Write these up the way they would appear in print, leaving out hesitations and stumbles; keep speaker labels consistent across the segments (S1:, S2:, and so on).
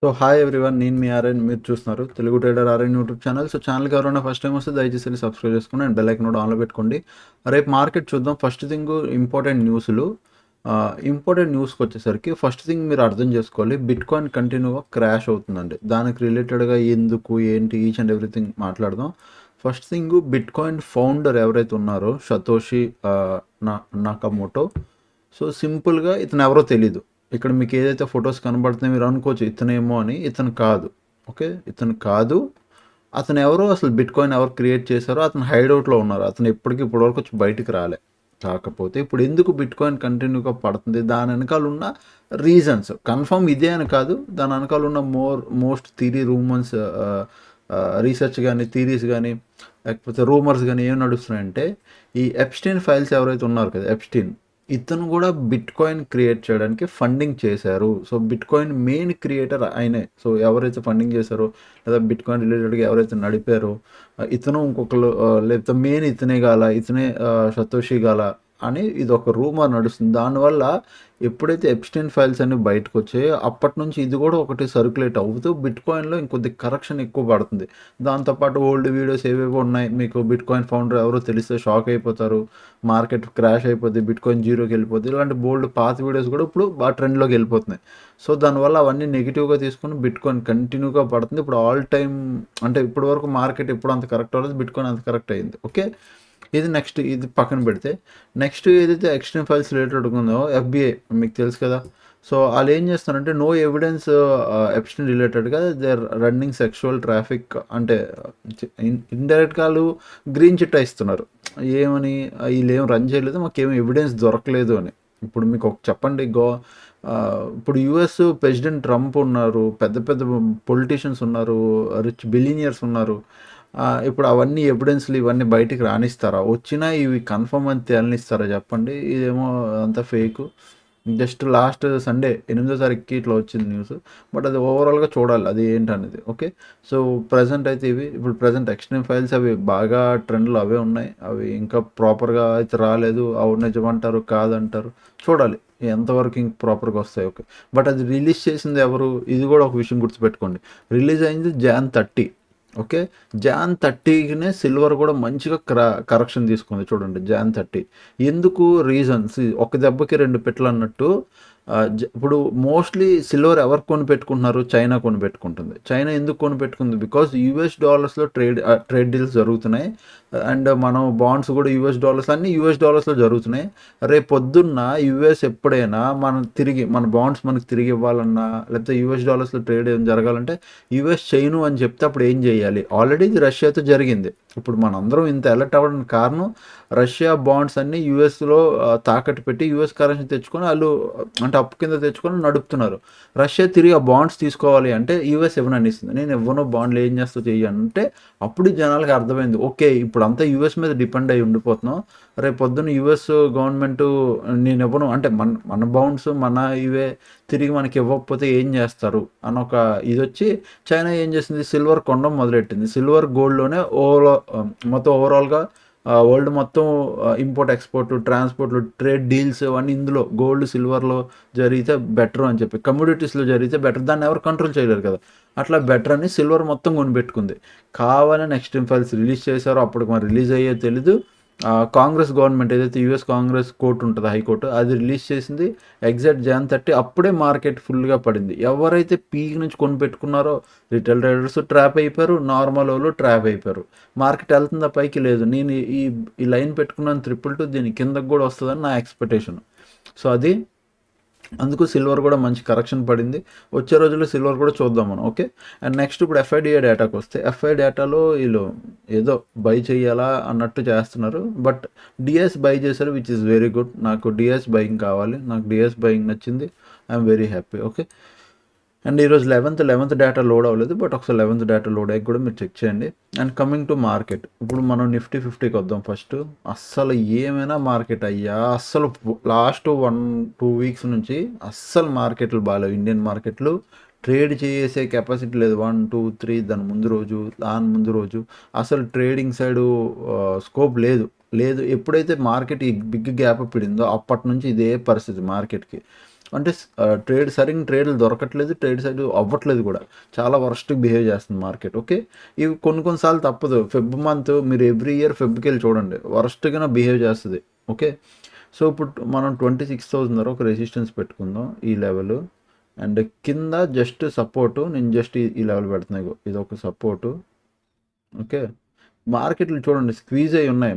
S1: So hi everyone, నేను మీ RN. మీరు చూస్తున్నారు Telugu trader RN YouTube channel. So ఛానల్కి ఎవరైనా ఫస్ట్ టైం వస్తే దయచేసి వెళ్ళి సబ్స్క్రైబ్ చేసుకోండి అండ్ బెల్ ఐకాన్ కూడా ఆన్లో పెట్టుకోండి. రేపు మార్కెట్ చూద్దాం. ఫస్ట్ థింగ్ ఇంపార్టెంట్ న్యూస్లు. ఇంపార్టెంట్ న్యూస్కి వచ్చేసరికి ఫస్ట్ థింగ్ మీరు అర్థం చేసుకోవాలి, బిట్ కాయిన్ కంటిన్యూగా క్రాష్ అవుతుందండి. దానికి రిలేటెడ్గా ఎందుకు ఏంటి ఈచ్ అండ్ ఎవ్రీథింగ్ మాట్లాడదాం. First thing, bit coin founder ఎవరైతే ఉన్నారో సతోషి నాకమోటో. సో సింపుల్గా ఇతను ఎవరో తెలీదు. ఇక్కడ మీకు ఏదైతే ఫొటోస్ కనబడుతున్నాయో మీరు అనుకోవచ్చు ఇతనేమో అని. ఇతను కాదు. ఓకే, ఇతను కాదు. అతను ఎవరో, అసలు బిట్ కాయిన్ ఎవరు క్రియేట్ చేశారో అతను హైడౌట్లో ఉన్నారు. అతను ఇప్పటివరకు వచ్చి బయటికి రాలే. కాకపోతే ఇప్పుడు ఎందుకు బిట్ కాయిన్ కంటిన్యూగా పడుతుంది, దాని వెనకాల ఉన్న రీజన్స్ కన్ఫర్మ్ ఇదే అని కాదు. దాని వెనకాల ఉన్న మోస్ట్ థియరీ రూమర్స్, రీసెర్చ్ కానీ థీరీస్ కానీ లేకపోతే రూమర్స్ కానీ ఏం నడుస్తున్నాయంటే, ఈ ఎప్స్టీన్ ఫైల్స్ ఎవరైతే ఉన్నారు కదా, ఎప్స్టీన్, ఇతను కూడా బిట్ కాయిన్ క్రియేట్ చేయడానికి ఫండింగ్ చేశారు. So bit coin main creator ఆయనే. సో ఎవరైతే ఫండింగ్ చేశారో లేదా బిట్ కాయిన్ రిలేటెడ్గా ఎవరైతే నడిపారో ఇతను ఇంకొకరు, లేకపోతే మెయిన్ ఇతనే గాల, ఇతనే సతోషి గాల అని ఇది ఒక రూమర్ నడుస్తుంది. దానివల్ల ఎప్పుడైతే ఎప్స్టైన్ ఫైల్స్ అన్ని బయటకు వచ్చాయో అప్పటి నుంచి ఇది కూడా ఒకటి సర్క్యులేట్ అవుతూ బిట్ కాయిన్లో ఇంకొద్ది కరెక్షన్ ఎక్కువ పడుతుంది. దాంతోపాటు ఓల్డ్ వీడియోస్ ఏవేవో ఉన్నాయి, మీకు బిట్ కాయిన్ ఫౌండర్ ఎవరో తెలిస్తే షాక్ అయిపోతారు, మార్కెట్ క్రాష్ అయిపోద్ది, బిట్ కాయిన్ జీరోకి వెళ్ళిపోద్ది, ఇలాంటి బోల్డ్ పాత వీడియోస్ కూడా ఇప్పుడు బాగా ట్రెండ్లోకి వెళ్ళిపోతున్నాయి. సో దానివల్ల అవన్నీ నెగిటివ్గా తీసుకుని బిట్ కాయిన్ కంటిన్యూగా పడుతుంది. ఇప్పుడు ఆల్ టైమ్ అంటే ఇప్పటి వరకు మార్కెట్ ఎప్పుడు అంత కరెక్ట్ అవ్వలేదు, బిట్ కాయిన్ అంత కరెక్ట్ అయింది. ఓకే, ఇది నెక్స్ట్, ఇది పక్కన పెడితే నెక్స్ట్ ఏదైతే ఎక్స్టర్నల్ ఫైల్స్ రిలేటెడ్ ఉందో ఎఫ్బిఐ మీకు తెలుసు కదా. సో వాళ్ళు ఏం చేస్తారంటే నో ఎవిడెన్స్ ఎప్స్టైన్ రిలేటెడ్గా they are running sexual traffic అంటే ఇండైరెక్ట్గా వాళ్ళు గ్రీన్ చిట్టా ఇస్తున్నారు. ఏమని, వీళ్ళు ఏం రన్ చేయలేదు, మాకేం ఎవిడెన్స్ దొరకలేదు అని. ఇప్పుడు మీకు ఒక చెప్పండి, ఇప్పుడు యుఎస్ ప్రెసిడెంట్ ట్రంప్ ఉన్నారు, పెద్ద పెద్ద పొలిటీషియన్స్ ఉన్నారు, రిచ్ బిలినియర్స్ ఉన్నారు. ఇప్పుడు అవన్నీ ఎవిడెన్స్లు ఇవన్నీ బయటికి రానిస్తారా? వచ్చినా ఇవి కన్ఫర్మ్ అని తేలనిస్తారా చెప్పండి? ఇదేమో అంతా ఫేకు. జస్ట్ లాస్ట్ సండే 8వ తారీఖుకి ఇట్లా వచ్చింది న్యూస్. బట్ అది ఓవరాల్గా చూడాలి అది ఏంటనేది. ఓకే, సో ప్రజెంట్ అయితే ఇవి. ఇప్పుడు ప్రజెంట్ ఎక్స్టర్నల్ ఫైల్స్ అవి బాగా ట్రెండ్లో అవే ఉన్నాయి. అవి ఇంకా ప్రాపర్గా అయితే రాలేదు. అవి నిజమంటారు కాదంటారు, చూడాలి ఎంతవరకు ఇంక ప్రాపర్గా వస్తాయి. ఓకే, బట్ అది రిలీజ్ చేసింది ఎవరు, ఇది కూడా ఒక విషయం గుర్తుపెట్టుకోండి. రిలీజ్ అయింది Jan 30. ఓకే, Jan 30నే సిల్వర్ కూడా మంచిగా కరెక్షన్ తీసుకుంది. చూడండి Jan 30 ఎందుకు, రీజన్స్ ఒక దెబ్బకి రెండు పెట్లు అన్నట్టు. ఇప్పుడు మోస్ట్లీ సిల్వర్ ఎవరు కొని పెట్టుకుంటున్నారు, చైనా కొని పెట్టుకుంటుంది. చైనా ఎందుకు కొని పెట్టుకుంది, బికాస్ యూఎస్ డాలర్స్లో ట్రేడ్ డీల్స్ జరుగుతున్నాయి. అండ్ మనం బాండ్స్ కూడా యూఎస్ డాలర్స్, అన్నీ యూఎస్ డాలర్స్లో జరుగుతున్నాయి. రేపు పొద్దున్న యూఎస్ ఎప్పుడైనా మన బాండ్స్ మనకు తిరిగి ఇవ్వాలన్నా లేకపోతే యూఎస్ డాలర్స్లో ట్రేడ్ ఏం జరగాలంటే యూఎస్ చేయను అని చెప్తే అప్పుడు ఏం చేయాలి? ఆల్రెడీ ఇది రష్యాతో జరిగింది. ఇప్పుడు మనందరం ఇంత అలర్ట్ అవ్వడానికి కారణం రష్యా బాండ్స్ అన్నీ యూఎస్లో తాకట్టు పెట్టి యూఎస్ కరెన్సీ తెచ్చుకొని వాళ్ళు అంటే అప్పు కింద తెచ్చుకొని నడుపుతున్నారు. రష్యా తిరిగి ఆ బాండ్స్ తీసుకోవాలి అంటే యూఎస్ ఇవ్వనని ఇస్తుంది. నేను ఇవ్వను, బాండ్లు ఏం చేస్తా చెయ్యంటే అప్పుడు జనాలకు అర్థమైంది, ఓకే ఇప్పుడు అంతా యూఎస్ మీద డిపెండ్ అయ్యి ఉండిపోతున్నాం. రేపు పొద్దున్న యూఎస్ గవర్నమెంట్ నేను ఇవ్వను అంటే మన బాండ్స్ మన ఇవే తిరిగి మనకి ఇవ్వకపోతే ఏం చేస్తారు అని ఒక ఇది వచ్చి చైనా ఏం చేసింది, సిల్వర్ కొనడం మొదలెట్టింది. సిల్వర్ గోల్డ్లోనే మొత్తం ఓవరాల్గా వరల్డ్ మొత్తం ఇంపోర్ట్ ఎక్స్పోర్ట్ ట్రాన్స్పోర్ట్లు ట్రేడ్ డీల్స్ అవన్నీ ఇందులో గోల్డ్ సిల్వర్లో జరిగితే బెటర్ అని చెప్పి, కమ్యూడిటీస్లో జరిగితే బెటర్, దాన్ని ఎవరు కంట్రోల్ చేయలేరు కదా. అట్లా బెటర్ అని సిల్వర్ మొత్తం కొనిపెట్టుకుంది. కావాలని ఎక్స్ట్రీమ్ ఫైల్స్ రిలీజ్ చేశారో అప్పుడు మరి రిలీజ్ అయ్యే తెలీదు. కాంగ్రెస్ గవర్నమెంట్ ఏదైతే యూఎస్ కాంగ్రెస్ కోర్టు ఉంటుందో, హైకోర్టు, అది రిలీజ్ చేసింది ఎగ్జాక్ట్ Jan 30. అప్పుడే మార్కెట్ ఫుల్గా పడింది. ఎవరైతే పీక్ నుంచి కొనిపెట్టుకున్నారో రిటైల్ ట్రేడర్స్ ట్రాప్ అయిపోయారు, నార్మల్ వాళ్ళు ట్రాప్ అయిపోయారు. మార్కెట్ వెళ్తుందా పైకి, లేదు. నేను ఈ లైన్ పెట్టుకున్నాను 222, దీని కిందకు కూడా వస్తుందని నా ఎక్స్పెక్టేషన్. సో అది అందుకు సిల్వర్ కూడా మంచి కరెక్షన్ పడింది. వచ్చే రోజుల్లో సిల్వర్ కూడా చూద్దాం మనం. ఓకే, అండ్ నెక్స్ట్ ఇప్పుడు ఎఫ్ఐడిఏ డేటాకి వస్తే, ఎఫ్ఐ డేటాలో వీళ్ళు ఏదో బై చేయాలా అన్నట్టు చేస్తున్నారు. బట్ డిఎస్ బై చేశారు, విచ్ ఇస్ వెరీ గుడ్. నాకు డిఎస్ బయింగ్ కావాలి, నాకు డిఎస్ బయింగ్ నచ్చింది. I'm very happy. Okay, and ఈరోజు 11th డేటా లోడ్ అవ్వలేదు, బట్ ఒకసారి 11th డేటా లోడ్ అయ్యి కూడా మీరు చెక్ చేయండి. అండ్ కమింగ్ టు మార్కెట్, ఇప్పుడు మనం నిఫ్టీ 50కి వద్దాం ఫస్ట్. అస్సలు ఏమైనా మార్కెట్ అయ్యా, అస్సలు లాస్ట్ 1-2 వీక్స్ నుంచి అస్సలు మార్కెట్లు బాగాలేవు. ఇండియన్ మార్కెట్లు ట్రేడ్ చేసే కెపాసిటీ లేదు. 1-2-3 దాని ముందు రోజు అసలు ట్రేడింగ్ సైడు స్కోప్ లేదు. ఎప్పుడైతే మార్కెట్ ఈ బిగ్ గ్యాప్ పడిందో అప్పటి నుంచి ఇదే పరిస్థితి మార్కెట్కి. అంటే సరిగ్గా ట్రేడ్లు దొరకట్లేదు, ట్రేడ్ సైడ్ అవ్వట్లేదు కూడా. చాలా వరస్ట్‌గా బిహేవ్ చేస్తుంది మార్కెట్. ఓకే. ఇవి కొన్ని సార్లు తప్పదు. ఫెబ్ మంత్ మీరు ఎవ్రీ ఇయర్ ఫెబ్‌కెళ్ళి చూడండి. వరస్ట్‌గానే బిహేవ్ చేస్తది. ఓకే. సో, ఇప్పుడు మనం 26,000 దగ్గర ఒక రెసిస్టెన్స్ పెట్టుకుందాం ఈ లెవెల్. అండ్ కింద జస్ట్ సపోర్టు నేను జస్ట్ ఈ లెవెల్ పెడుతున్నా. ఇగో ఇదొక సపోర్టు. ఓకే. మార్కెట్లు చూడండి స్క్వీజ్ అయి ఉన్నాయి.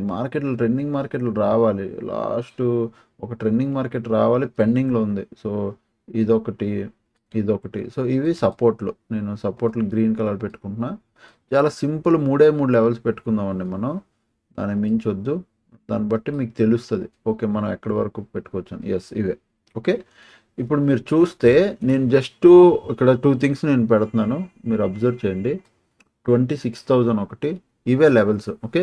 S1: ట్రెండింగ్ మార్కెట్లు రావాలి. ఒక ట్రెండింగ్ మార్కెట్ రావాలి, పెండింగ్‌లో ఉంది. సో, ఇదొకటి, ఇదొకటి. సో, ఇవి సపోర్ట్‌లు. నేను సపోర్ట్‌లు గ్రీన్ కలర్ పెట్టుకుంటున్నా. చాలా సింపుల్ 3 లెవెల్స్ పెట్టుకుందామండి మనం. దానికి మించొద్దు. దాన్ని బట్టి మీకు తెలుస్తది. ఓకే. మనం ఎక్కడి వరకు పెట్టుకోవచ్చని. యెస్ ఇవే. ఓకే. ఇప్పుడు మీరు చూస్తే నేను జస్ట్ ఇక్కడ 2 థింగ్స్ నేను పెడుతున్నాను. మీరు అబ్జర్వ్ చేయండి. 26,000 ఒకటి. ఇవే లెవెల్స్. ఓకే.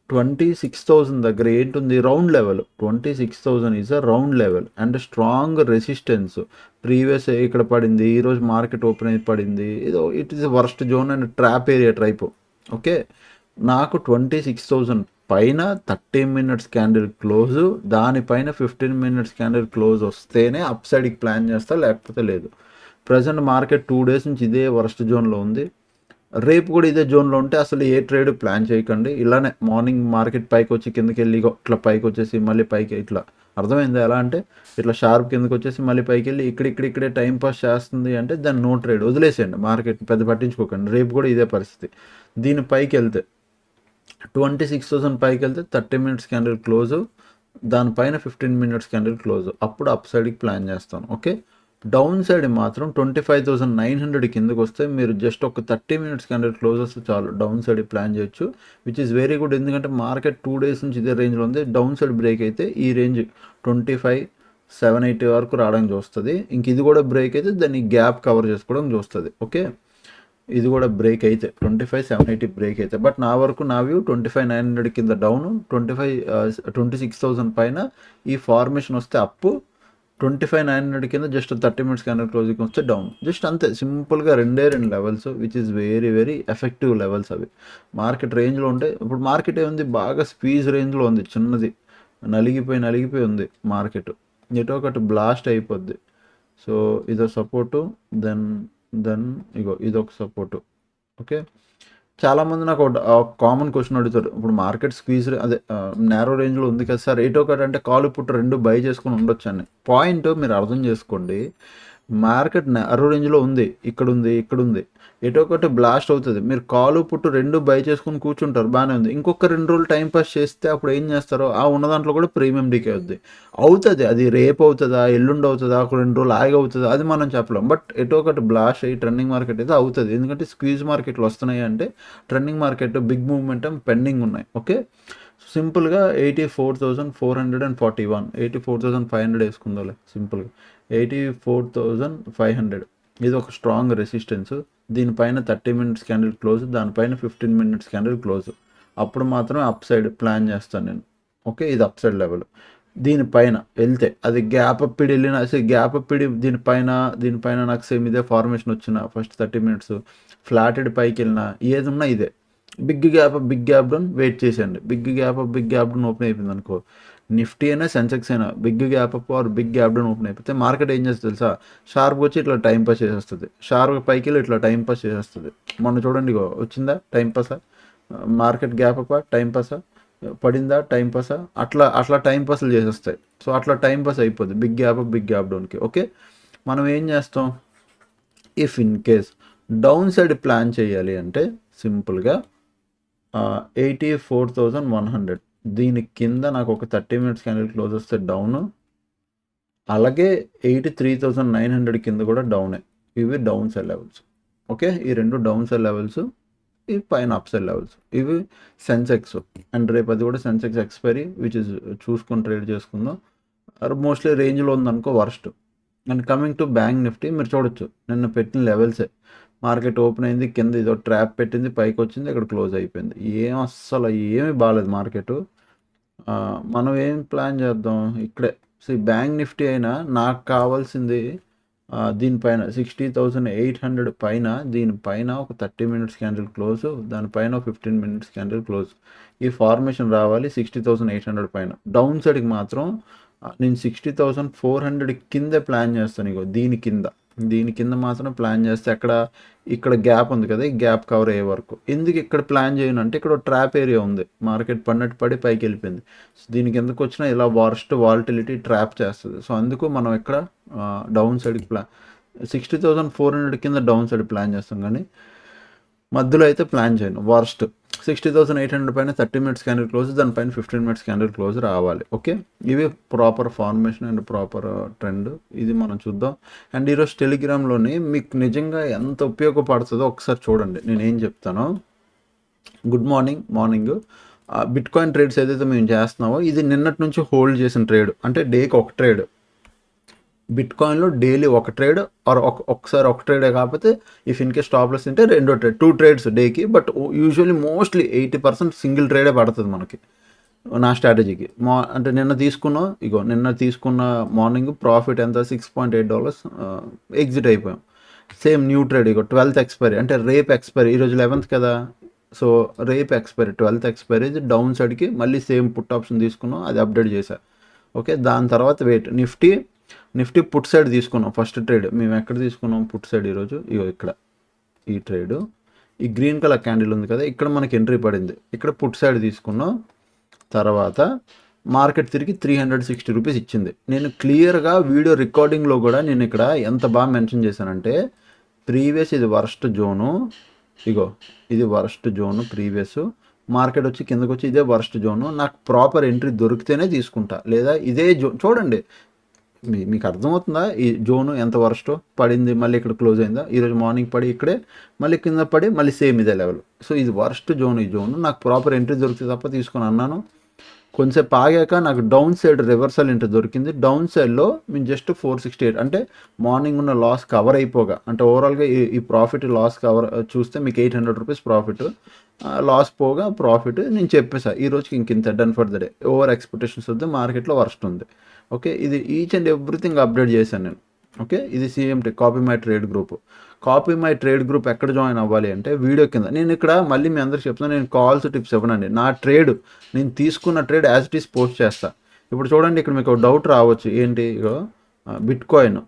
S1: 26,000 దగ్గర ఏంటుంది? Round level. 26,000 is a round level and strong resistance. Previous ఇక్కడ పడింది. ఈరోజు మార్కెట్ ఓపెన్ అయి పడింది. ఏదో it is worst zone and trap area type. Okay. నాకు 26,000 పైన 30 మినిట్స్ క్యాండిల్ క్లోజ్, దానిపైన 15 మినిట్స్ క్యాండిల్ క్లోజ్ వస్తేనే అప్ సైడ్కి ప్లాన్ చేస్తా, లేకపోతే లేదు. ప్రజెంట్ మార్కెట్ 2 డేస్ నుంచి ఇదే వర్స్ట్ జోన్లో ఉంది. రేపు కూడా ఇదే జోన్లో ఉంటే అసలు ఏ ట్రేడ్ ప్లాన్ చేయకండి. ఇలానే మార్నింగ్ మార్కెట్ పైకి వచ్చి కిందకి వెళ్ళి ఇట్లా పైకి వచ్చేసి మళ్ళీ పైకి ఇట్లా అర్థమైందా? ఎలా అంటే ఇట్లా షార్ప్ కిందకి వచ్చేసి మళ్ళీ పైకి వెళ్ళి ఇక్కడే టైం పాస్ చేస్తుంది అంటే దాన్ని నో ట్రేడ్ వదిలేసేయండి. మార్కెట్ పెద్ద పట్టించుకోకండి. రేపు కూడా ఇదే పరిస్థితి. దీని పైకి వెళ్తే 26,000 పైకి వెళ్తే 30 మినిట్స్ క్యాండిల్ క్లోజ్, దానిపైన 15 మినిట్స్ క్యాండిల్ క్లోజ్, అప్పుడు అప్ సైడ్కి ప్లాన్ చేస్తాను. ఓకే. డౌన్ సైడ్ మాత్రం 25,900 కిందకు వస్తే మీరు జస్ట్ ఒక 30 మినిట్స్ క్యాండిల్ క్లోజ్ వస్తే చాలు, డౌన్ సైడ్ ప్లాన్ చేయొచ్చు. Which is very good. ఎందుకంటే మార్కెట్ 2 డేస్ నుంచి ఇదే రేంజ్లో ఉంది. డౌన్ సైడ్ బ్రేక్ అయితే ఈ రేంజ్ 25,780 వరకు రావడానికి చూస్తుంది. ఇంక ఇది కూడా బ్రేక్ అయితే దాన్ని గ్యాప్ కవర్ చేసుకోవడం చూస్తుంది. ఓకే. ఇది కూడా బ్రేక్ అయితే 25,780 బ్రేక్ అయితే, బట్ నా వరకు నా వ్యూ 25,900 కింద డౌన్, 26,000 పైన ఈ ఫార్మేషన్ వస్తే అప్పు, 25,900 కింద జస్ట్ 30 మినిట్స్ క్యాండిల్ క్లోజింగ్ వస్తే డౌన్. జస్ట్ అంతే సింపుల్గా రెండు levels which is very very effective levels అవి. మార్కెట్ రేంజ్లో ఉంటే ఇప్పుడు మార్కెట్ ఏముంది, బాగా స్క్వీజ్ రేంజ్లో ఉంది, చిన్నది నలిగిపోయి ఉంది మార్కెట్. ఎటో ఒకటి బ్లాస్ట్ అయిపోద్ది. సో ఇదో సపోర్టు, దెన్ ఇగో ఇదొక సపోర్టు. ఓకే. చాలామంది నాకు కామన్ క్వశ్చన్ అడుగుతారు, ఇప్పుడు మార్కెట్ స్క్వీజ్ అదే నేరో రేంజ్లో ఉంది కదా సార్, ఎటో ఒకటి అంటే కాల్ పుట్ రెండు బై చేసుకుని ఉండొచ్చు అని. పాయింట్ మీరు అర్థం చేసుకోండి. మార్కెట్ నేరో రేంజ్లో ఉంది, ఇక్కడ ఉంది, ఎటో ఒకటి బ్లాస్ట్ అవుతుంది. మీరు కాలు పుట్టు రెండు బై చేసుకుని కూర్చుంటారు, బాగానే ఉంది. ఇంకొక 2 రోజులు టైం పాస్ చేస్తే అప్పుడు ఏం చేస్తారో ఆ ఉన్న దాంట్లో కూడా ప్రీమియం డీకే అవుతుంది. అది రేపు అవుతుందా, ఎల్లుండి అవుతుందా, ఒక 2 రోజులు ఆగి అవుతుందా, అది మనం చెప్పలేం. బట్ ఎటో ఒకటి బ్లాస్ట్ అయ్యి ట్రెండింగ్ మార్కెట్ అయితే అవుతుంది. ఎందుకంటే స్క్వీజ్ మార్కెట్లు వస్తున్నాయి అంటే trending market big movement pending ఉన్నాయి. ఓకే. సింపుల్గా 84,441, 84,500 వేసుకుందాలే సింపుల్గా. 84,500 ఇది ఒక స్ట్రాంగ్ రెసిస్టెన్స్. దీనిపైన 30 మినిట్స్ క్యాండిల్ క్లోజ్, దానిపైన 15 మినిట్స్ క్యాండిల్ క్లోజ్, అప్పుడు మాత్రమే అప్ సైడ్ ప్లాన్ చేస్తాను నేను. ఓకే. ఇది అప్ సైడ్ లెవెల్. దీనిపైన వెళ్తే అది గ్యాప్ అప్పిడి వెళ్ళిన గ్యాప్ అప్పిడి దీనిపైన నాకు సేమ్ ఇదే ఫార్మేషన్ వచ్చిన ఫస్ట్ 30 మినిట్స్ ఫ్లాటెడ్ పైకి వెళ్ళిన ఏది ఉన్నా ఇదే బిగ్ గ్యాప్ డౌన్ వెయిట్ చేసేయండి. బిగ్ గ్యాప్ డౌన్ ఓపెన్ అయిపోయింది అనుకో, నిఫ్టీ అయినా సెన్సెక్స్ అయినా big gap up or big gap down open అయిపోతే మార్కెట్ ఏం చేస్తుంది తెలుసా, షార్ప్ వచ్చి ఇట్లా టైం పాస్ చేసేస్తుంది. షార్ప్ పైకి వెళ్ళి ఇట్లా టైం పాస్ చేసేస్తుంది. మొన్న చూడండి వచ్చిందా టైం పాసా, మార్కెట్ గ్యాప్ అప్ టైం పాసా, పడిందా టైం పాసా, అట్లా టైం పాస్లు చేసేస్తాయి. సో అట్లా టైం పాస్ అయిపోద్ది బిగ్ గ్యాప్ డౌన్కి. ఓకే. మనం ఏం చేస్తాం, if in case down side plan చేయాలి అంటే సింపుల్గా 84,100 దీని కింద నాకు ఒక 30 మినిట్స్ క్యాండిల్ క్లోజ్ వస్తే డౌన్, అలాగే 83,900 కింద కూడా డౌనే. ఇవి డౌన్ సైడ్ లెవెల్స్. ఓకే. ఈ రెండు డౌన్ సైడ్ లెవెల్స్, ఇవి పైన అప్ సైడ్ లెవెల్స్. ఇవి సెన్సెక్స్ అండ్ రేపు అది కూడా సెన్సెక్స్ ఎక్స్పైరీ విచ్ ఇస్ చూసుకొని ట్రేడ్ చేసుకుందాం. మోస్ట్లీ రేంజ్లో ఉందనుకో worst. And coming to bank Nifty మీరు చూడొచ్చు నిన్న పెట్టిన లెవెల్సే. మార్కెట్ ఓపెన్ అయింది, కింద ఇదో ట్రాప్ పెట్టింది, పైకి వచ్చింది, ఇక్కడ క్లోజ్ అయిపోయింది. అస్సలు ఏమీ బాగాలేదు మార్కెట్. మనం ఏం ప్లాన్ చేద్దాం ఇక్కడే. బ్యాంక్ నిఫ్టీ అయినా నాకు కావాల్సింది దీనిపైన 60,800 పైన, దీనిపైన ఒక 30 మినిట్స్ క్యాండిల్ క్లోజ్, దానిపైన 15 మినిట్స్ క్యాండిల్ క్లోజ్, ఈ ఫార్మేషన్ రావాలి 60,800 పైన. డౌన్ సైడ్కి మాత్రం నేను 60,400 కిందే ప్లాన్ చేస్తాను. ఇగో దీని కింద మాత్రం ప్లాన్ చేస్తే ఇక్కడ గ్యాప్ ఉంది కదా, ఈ గ్యాప్ కవర్ అయ్యే వరకు. ఎందుకు ఇక్కడ ప్లాన్ చేయను అంటే ఇక్కడ ట్రాప్ ఏరియా ఉంది, మార్కెట్ పడినట్టు పడి పైకి వెళ్ళిపోయింది. సో దీని కిందకు వచ్చినా ఇలా వాలిటిలిటీ ట్రాప్ చేస్తుంది. సో అందుకు మనం ఇక్కడ డౌన్ సైడ్కి 60,400 కింద డౌన్ సైడ్ ప్లాన్ చేస్తాం, కానీ మధ్యలో అయితే ప్లాన్ చేయను. 60,800 పైన 30 మినిట్స్ క్యాండిల్ క్లోజ్, దానిపైన 15 మినిట్స్ క్యాండిల్ క్లోజ్ రావాలి. ఓకే, ఇవి proper formation and proper trend. ఇది మనం చూద్దాం. అండ్ ఈరోజు టెలిగ్రామ్లోని మీకు నిజంగా ఎంత ఉపయోగపడుతుందో ఒకసారి చూడండి. నేను ఏం చెప్తానో. Good morning bitcoin trades ఏదైతే మేము చేస్తున్నామో ఇది నిన్నటి నుంచి హోల్డ్ చేసిన ట్రేడ్, అంటే డేకి ఒక ట్రేడ్. బిట్ కాయిన్లో డైలీ ఒక ట్రేడ్ ఆర్ ఒకసారి ఒక ట్రేడే, కాకపోతే if in case stop loss ఉంటే 2 ట్రేడ్స్ డేకి. బట్ యూజువల్లీ మోస్ట్లీ 80% సింగిల్ ట్రేడే పడుతుంది మనకి నా స్ట్రాటజీకి. అంటే నిన్న తీసుకున్న మార్నింగ్ ప్రాఫిట్ ఎంత, $6.8 ఎగ్జిట్ అయిపోయాం. Same new trade 12th expiry, అంటే రేపు ఎక్స్పైరీ, ఈరోజు 11th కదా. సో రేపు ఎక్స్పైరీ 12th ఎక్స్పైరీ డౌన్ సైడ్కి మళ్ళీ సేమ్ పుట్ ఆప్షన్ తీసుకున్నాం, అది అప్డేట్ చేశా. ఓకే, దాని తర్వాత నిఫ్టీ పుట్ సైడ్ తీసుకున్నాం. ఫస్ట్ ట్రేడ్ మేము ఎక్కడ తీసుకున్నాం పుట్ సైడ్ ఈరోజు, ఇక్కడ ఈ ట్రేడ్, ఈ గ్రీన్ కలర్ క్యాండిల్ ఉంది కదా, ఇక్కడ మనకి ఎంట్రీ పడింది, ఇక్కడ పుట్ సైడ్ తీసుకున్నాం. తర్వాత మార్కెట్ తిరిగి 360 రూపీస్ ఇచ్చింది. నేను క్లియర్గా వీడియో రికార్డింగ్లో కూడా నేను ఇక్కడ ఎంత బాగా మెన్షన్ చేశానంటే, ప్రీవియస్ ఇది వర్స్ట్ జోను, ఇది వర్స్ట్ జోను ప్రీవియస్, మార్కెట్ వచ్చి కిందకు వచ్చి ఇదే వర్స్ట్ జోను, నాకు ప్రాపర్ ఎంట్రీ దొరికితేనే తీసుకుంటా, లేదా ఇదే చూడండి మీకు అర్థమవుతుందా ఈ జోను ఎంత వరస్టో. పడింది మళ్ళీ ఇక్కడ క్లోజ్ అయిందా, ఈరోజు మార్నింగ్ పడి ఇక్కడే మళ్ళీ కింద పడి మళ్ళీ సేమ్ ఇదే లెవెల్. సో ఇది వర్స్ట్ జోన్, ఈ జోను నాకు ప్రాపర్ ఎంట్రీ దొరికితే తప్ప తీసుకొని అన్నాను. కొంచెంసేపు ఆగాక నాకు డౌన్ సైడ్ రివర్సల్ ఎంట్రీ దొరికింది. డౌన్ సైడ్లో మేము జస్ట్ 468, అంటే మార్నింగ్ ఉన్న లాస్ కవర్ అయిపోగా, అంటే ఓవరాల్గా ఈ ప్రాఫిట్ లాస్ కవర్ చూస్తే మీకు 800 రూపీస్ ప్రాఫిట్, లాస్ పోగా ప్రాఫిట్ నేను చెప్పేసా. ఈ రోజుకి ఇంత done for the day. Over expectations వద్ద మార్కెట్లో వర్స్ట్ ఉంది. ఓకే, ఇది ఈచ్ అండ్ ఎవ్రీథింగ్ అప్డేట్ చేశాను నేను. ఓకే, ఇది CMT copy my trade group. ఎక్కడ జాయిన్ అవ్వాలి అంటే వీడియో కింద. నేను ఇక్కడ మళ్ళీ మీ అందరికి చెప్తాను, నేను కాల్స్ టిప్స్ ఇవ్వనండి. నా ట్రేడ్, నేను తీసుకున్న trade as it is post చేస్తా. ఇప్పుడు చూడండి, ఇక్కడ మీకు డౌట్ రావచ్చు, ఏంటి bit coin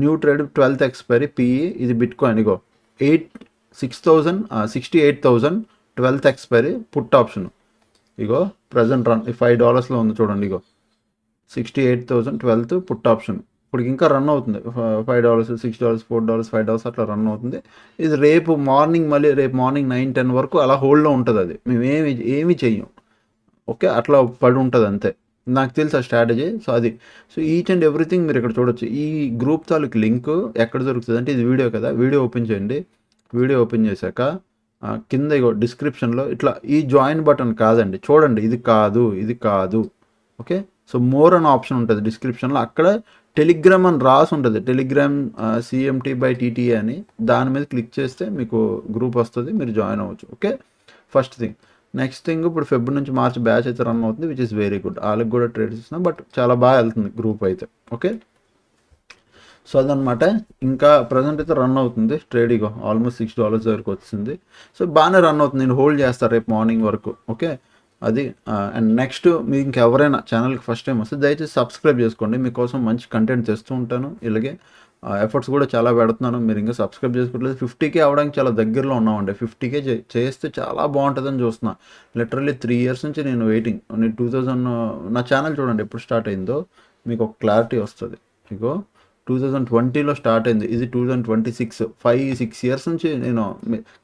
S1: new trade 12th expiry PE, ఇది bit coin 68,000 12th expiry put option. Present run $5 ఉంది చూడండి. 68,000 12th పుట్ ఆప్షన్. ఇప్పుడు ఇంకా రన్ అవుతుంది, $5, $6, $4, $5 అట్లా రన్ అవుతుంది. ఇది రేపు మార్నింగ్ 9-10 వరకు అలా హోల్డ్లో ఉంటుంది. అది మేము ఏమి చెయ్యం. ఓకే, అట్లా పడి ఉంటుంది అంతే. నాకు తెలుసు ఆ strategy. So each and everything మీరు ఇక్కడ చూడొచ్చు. ఈ గ్రూప్ తాలూకు లింక్ ఎక్కడ దొరుకుతుంది అంటే, ఇది వీడియో కదా, వీడియో ఓపెన్ చేయండి. వీడియో ఓపెన్ చేశాక కింద డిస్క్రిప్షన్లో ఇట్లా ఈ జాయిన్ బటన్ కాదండి, చూడండి, ఇది కాదు. ఓకే, సో మోర్ అనే ఆప్షన్ ఉంటుంది డిస్క్రిప్షన్లో, అక్కడ టెలిగ్రామ్ అని రాసి ఉంటుంది, టెలిగ్రామ్ CMT/TTA అని. దాని మీద క్లిక్ చేస్తే మీకు గ్రూప్ వస్తుంది, మీరు జాయిన్ అవ్వచ్చు. Okay, first thing. Next thing, ఇప్పుడు ఫెబ్రవరి నుంచి మార్చ్ బ్యాచ్ అయితే రన్ అవుతుంది, విచ్ ఇస్ వెరీ గుడ్. వాళ్ళకి కూడా ట్రేడ్స్ ఇస్తున్నాం, బట్ చాలా బాగా వెళ్తుంది గ్రూప్ అయితే. ఓకే, సో అదనమాట. ఇంకా ప్రజెంట్ అయితే రన్ అవుతుంది ట్రేడ్. ఆల్మోస్ట్ $6 వరకు వచ్చింది. సో బాగానే రన్ అవుతుంది. నేను హోల్డ్ చేస్తాను రేపు మార్నింగ్ వరకు. ఓకే, అది. అండ్ నెక్స్ట్, మీకు ఇంకెవరైనా ఛానల్కి ఫస్ట్ టైం వస్తే దయచేసి సబ్స్క్రైబ్ చేసుకోండి. మీకోసం మంచి కంటెంట్ తెస్తూ ఉంటాను. ఇలాగే ఎఫర్ట్స్ కూడా చాలా పెడుతున్నాను. మీరు ఇంకా సబ్స్క్రైబ్ చేసుకోవట్లేదు. 50K అవ్వడానికి చాలా దగ్గరలో ఉన్నామండి. 50K చేస్తే చాలా బాగుంటుందని చూస్తున్నా. లిటరల్లీ 3 years నుంచి నేను వెయిటింగ్. నేను 2000 నా ఛానల్ చూడండి ఎప్పుడు స్టార్ట్ అయిందో, మీకు ఒక క్లారిటీ వస్తుంది. 2020లో స్టార్ట్ అయింది, ఇది 2026. 5-6 years నుంచి నేను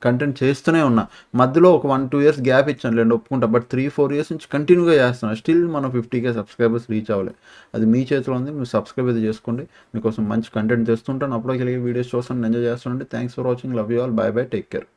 S1: కంటెంట్ చేస్తూనే ఉన్నా. మధ్యలో ఒక 1-2 years గ్యాప్ ఇచ్చాను లేండి, ఒప్పుకుంటా. బట్ 3-4 years నుంచి కంటిన్యూగా చేస్తున్నాను. స్టిల్ మనం 50K సబ్స్క్రైబర్స్ రీచ్ అవ్వాలి. అది మీ చేతిలో ఉంది. మీరు సబ్స్క్రైబ్ అయితే చేసుకోండి. మీకోసం మంచి కంటెంట్ తెస్తుంటాను. అప్పటికి వీడియోస్ చూస్తాను, ఎంజాయ్ చేస్తానండి. Thanks for watching. Love you all. By by. Take care.